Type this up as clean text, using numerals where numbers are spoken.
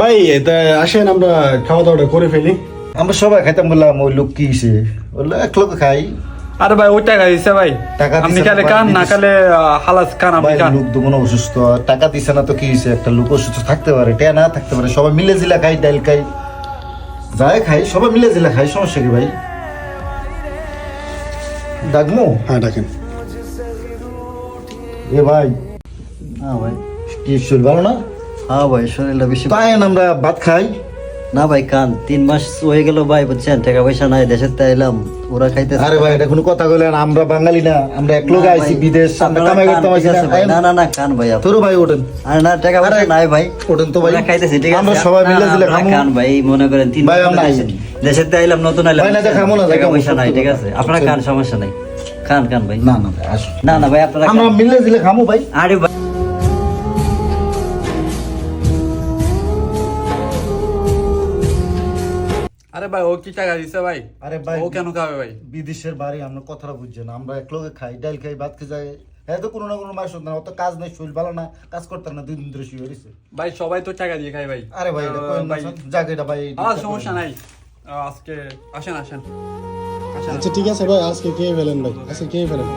ভাই এটা আসেন আমরা খাওয়া দাওয়াটা করে ফেলি। আমরা সবাই খাইতাম বললাম, ওই লোক কি হিসে বললো এক লোক খাই। আরে ভাই ওই টাকা দিছে ভাই, টাকা আপনি দিছে খালে না, খান, না দিছে। খালে হালাস খান, আপনি ভাই খান। লোক তো মনে অসুস্থ, টাকা দিছে না তো কি হয়েছে, একটা লোক অসুস্থ থাকতে পারে, টেয়া না থাকতে পারে, সবাই মিলে জিলা খাই, ডাল খাই, যাই খাই সবাই মিলে জিলা খাই, সমস্যা কি ভাই? ডাকমু? হ্যাঁ ডাকেন। এ ভাই হ্যাঁ ভাই। কি শরীর ভালো না? হ্যাঁ ভাই, শরীরটা বেশি তাই আমরা ভাত খাই। না ভাই, কান 3 মাস হয়ে গেল ভাই, বুঝছেন, টাকা পয়সা নাই, দেশের তে এলাম, ওরা খাইতে। আরে ভাই এটা কোনো কথা কইলেন, আমরা বাঙালি না, আমরা এক লোক আইছি বিদেশ, আমরা কামাই করতে পারছি না না না, কান ভাই তোর ভাই ওঠেন, আরে না, টাকা পয়সা আরে, নাই ভাই, ওঠেন তো ভাই, ওরা খাইতেছি, ঠিক আছে, আমরা সবাই না, মিলে না, জিলা আমরা খামু। খান ভাই, মনে করেন 3 ভাই, মাস আমরা হলো দেশের তে এলাম, নতুন এলাম, ভাই, না, এটা খামু না, টাকা খামু, পয়সা নাই, সত্যি ঠিক কথা। আছে, আপনারা খান, সমস্যা নাই, খান খান ভাই। না না ভাই আসো, না না ভাই, আপনারা আমরা খান। মিলে জিলা খামু ভাই। আরে ভাই আরে ভাই ও কি টাকা দিছে ভাই? আরে ভাই ও কেন খাবে ভাই? বিদেশের বাড়ি, আমরা কথাটা বুঝছেন, আমরা এক লোকে খাই, ডাল খাই, ভাত খেয়ে যাই, হ্যাঁ তো কোনো না কোনো মাস না, অত কাজ নাই, শরীর ভালো না, কাজ করতাম না, 2 দিন ধরে শুয়ে রয়েছে। ভাই সবাই তো টাকা দিয়ে খায় ভাই। আরে ভাই এটা কইেন না, ভাই যাক এটা ভাই, সমস্যা নাই, আজকে আসেন আসেন আসেন। আচ্ছা ঠিক আছে ভাই, আজকে খেয়ে ফেলেন ভাই, আজকে খেয়ে ফেলেন।